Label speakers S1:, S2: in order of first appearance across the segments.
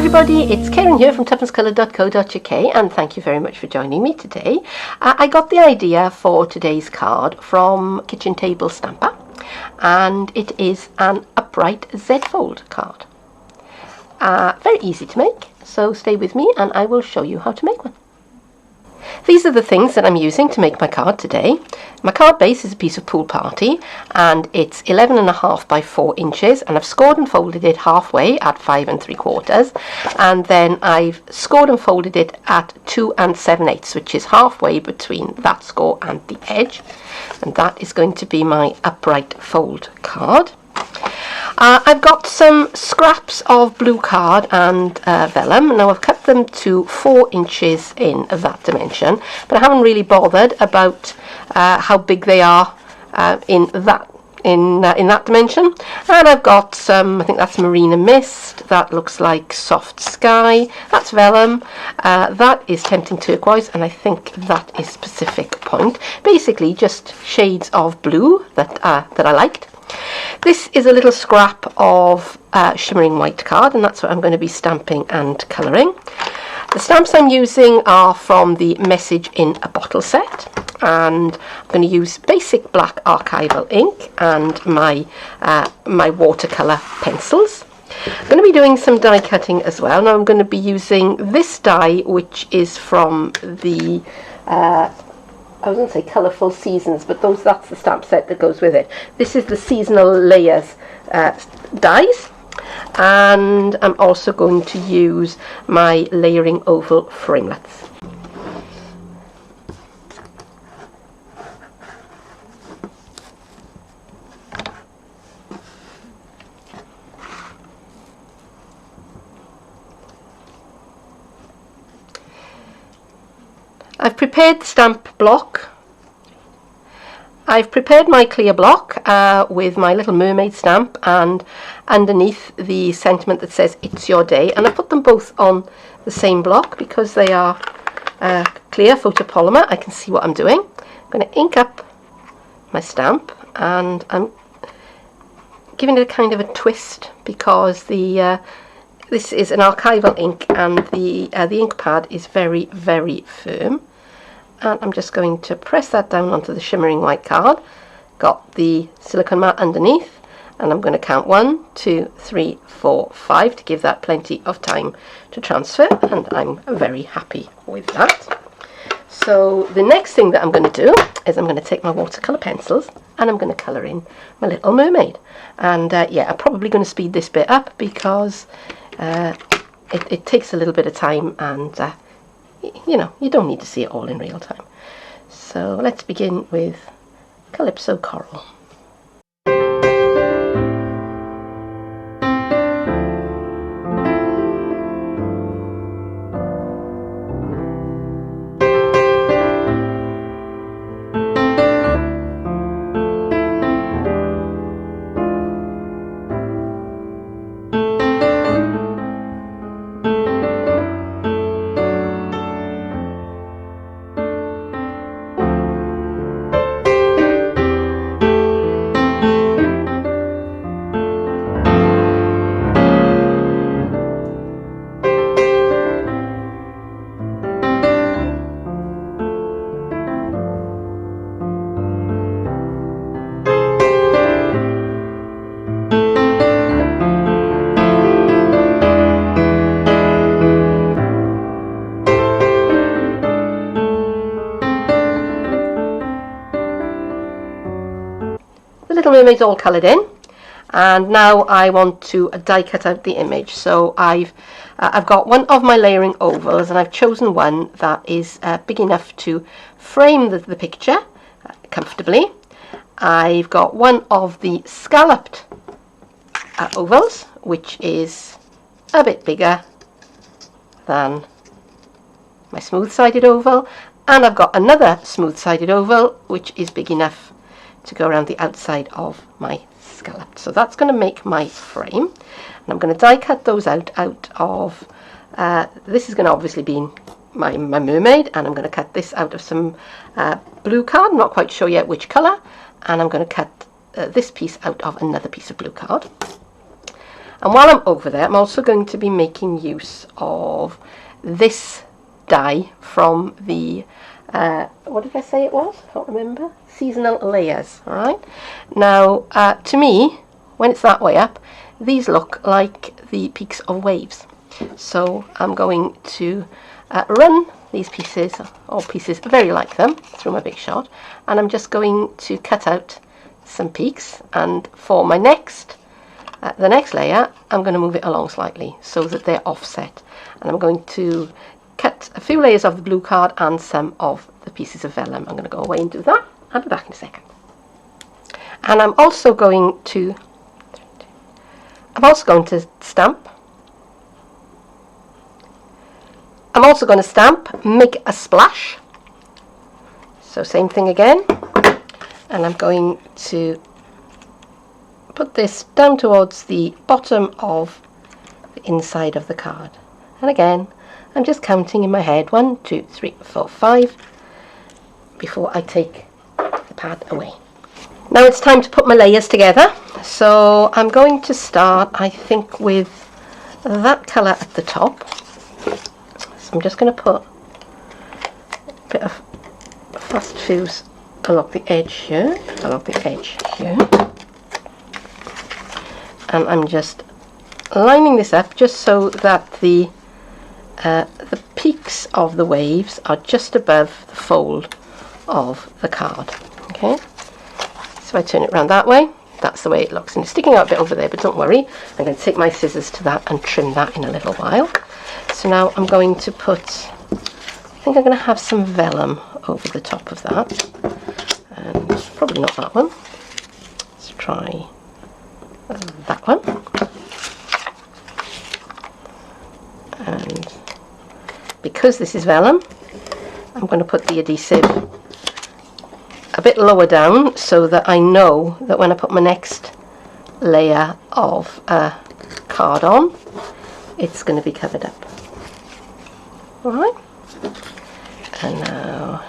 S1: everybody, it's Keren here from tuppencecoloured.co.uk, and thank you very much for joining me today. I got the idea for today's card from Kitchen Table Stamper, and it is an upright Z-fold card. Very easy to make, so stay with me and I will show you how to make one. These are the things that I'm using to make my card today. My card base is a piece of Pool Party, and it's 11.5 by 4 inches, and I've scored and folded it halfway at 5 3/4, and then I've scored and folded it at 2 7/8, which is halfway between that score and the edge, and that is going to be my upright fold card. I've got some scraps of blue card and vellum. Now I've cut them to 4 inches in that dimension, but I haven't really bothered about how big they are in that dimension. And I've got some, I think that's Marina Mist, that looks like Soft Sky, that's vellum, that is Tempting Turquoise, and I think that is Pacific Point. Basically just shades of blue that I liked. This is a little scrap of shimmering white card, and that's what I'm going to be stamping and colouring. The stamps I'm using are from the Message in a Bottle set, and I'm going to use basic black archival ink and my watercolour pencils. I'm going to be doing some die cutting as well. Now I'm going to be using this die, which is from the I was going to say Colourful Seasons, but that's the stamp set that goes with it. This is the Seasonal Layers dies, and I'm also going to use my layering oval framelets. I've prepared the stamp block. I've prepared my clear block with my little mermaid stamp, and underneath the sentiment that says "It's your day," and I put them both on the same block because they are clear photopolymer. I can see what I'm doing. I'm going to ink up my stamp, and I'm giving it a kind of a twist because this is an archival ink, and the ink pad is very, very firm. And I'm just going to press that down onto the shimmering white card. Got the silicone mat underneath, and I'm going to count 1, 2, 3, 4, 5 to give that plenty of time to transfer, and I'm very happy with that. So the next thing that I'm going to do is I'm going to take my watercolour pencils and I'm going to colour in my little mermaid. And yeah, I'm probably going to speed this bit up because it takes a little bit of time, and you know, you don't need to see it all in real time. So let's begin with Calypso Coral. The Little Mermaid's all coloured in, and now I want to die cut out the image. So I've got one of my layering ovals, and I've chosen one that is big enough to frame the picture comfortably. I've got one of the scalloped ovals, which is a bit bigger than my smooth-sided oval, and I've got another smooth-sided oval which is big enough to go around the outside of my scallop. So that's going to make my frame, and I'm going to die cut those out of this is going to obviously be my mermaid, and I'm going to cut this out of some blue card, not quite sure yet which colour, and I'm going to cut this piece out of another piece of blue card. And while I'm over there, I'm also going to be making use of this die from the, what did I say it was? I can't remember. Seasonal Layers, all right? Now, to me, when it's that way up, these look like the peaks of waves. So I'm going to run these pieces, or pieces very like them, through my big shot, and I'm just going to cut out some peaks, and for my next, the next layer, I'm going to move it along slightly so that they're offset, and I'm going to cut a few layers of the blue card and some of the pieces of vellum. I'm going to go away and do that. I'll be back in a second. And I'm also going to stamp. I'm also going to stamp, make a splash. So same thing again. And I'm going to put this down towards the bottom of the inside of the card. And again, I'm just counting in my head 1, 2, 3, 4, 5 before I take the pad away. Now it's time to put my layers together. So I'm going to start, I think, with that colour at the top. So I'm just going to put a bit of fast fuse along the edge here, and I'm just lining this up just so that the peaks of the waves are just above the fold of the card. Okay, so I turn it around that way. That's the way it looks, and it's sticking out a bit over there, but don't worry, I'm going to take my scissors to that and trim that in a little while. So now I'm going to put, I think I'm going to have some vellum over the top of that, and probably not that one. Let's try that one. And because this is vellum, I'm going to put the adhesive a bit lower down so that I know that when I put my next layer of card on, it's going to be covered up. Alright, and now,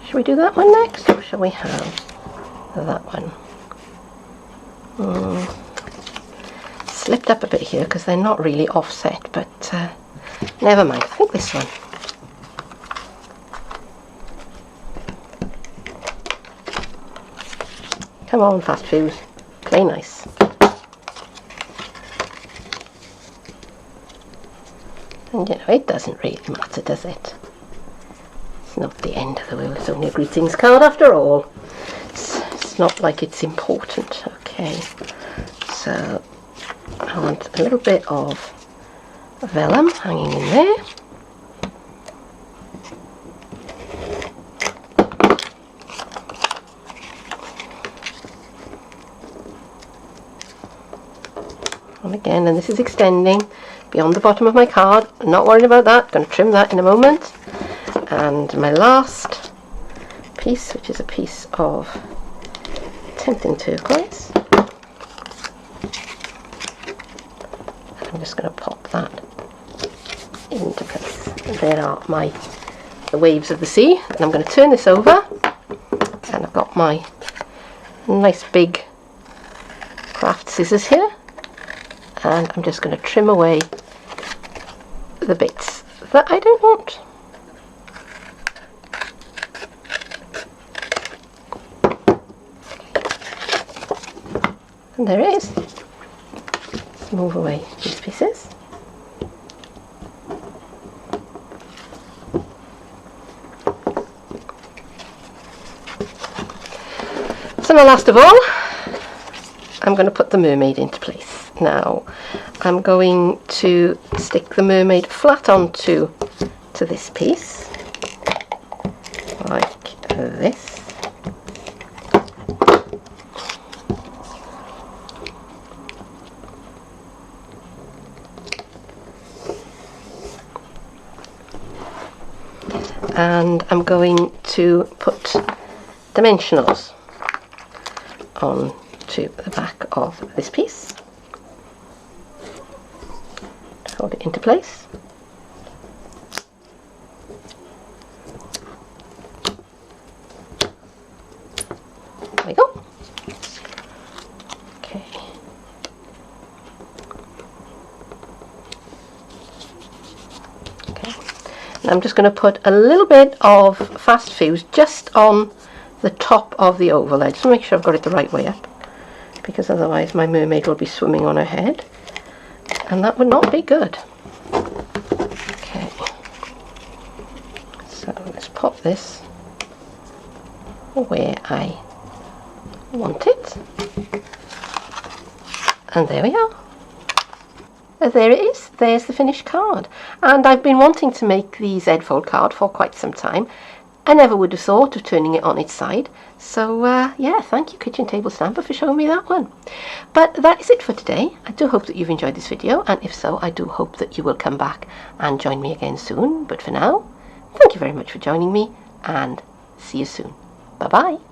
S1: shall we do that one next, or shall we have that one? Slipped up a bit here because they're not really offset, but never mind, I think this one. Come on, fast fuse, play nice. And you know, it doesn't really matter, does it? It's not the end of the world, it's only a greetings card after all. It's not like it's important. Okay, so I want a little bit of vellum hanging in there. And again, and this is extending beyond the bottom of my card. I'm not worried about that, going to trim that in a moment. And my last piece, which is a piece of 10th in turquoise. I'm just going to pop that into place. And there are the waves of the sea. And I'm going to turn this over, and I've got my nice big craft scissors here, and I'm just going to trim away the bits that I don't want. And there it is. Let's move away these pieces. So now, last of all, I'm going to put the mermaid into place. Now, I'm going to stick the mermaid flat onto this piece, like this. And I'm going to put dimensionals onto the back of this piece. Hold it into place. There we go. Okay. I'm just going to put a little bit of fast fuse just on the top of the oval. I just want to make sure I've got it the right way up, because otherwise my mermaid will be swimming on her head, and that would not be good. Okay, so let's pop this where I want it, and there we are. There it is. There's the finished card, and I've been wanting to make the Z-fold card for quite some time. I never would have thought of turning it on its side, so yeah, thank you Kitchen Table Stamper for showing me that one. But that is it for today. I do hope that you've enjoyed this video, and if so, I do hope that you will come back and join me again soon. But for now, thank you very much for joining me, and see you soon. Bye bye.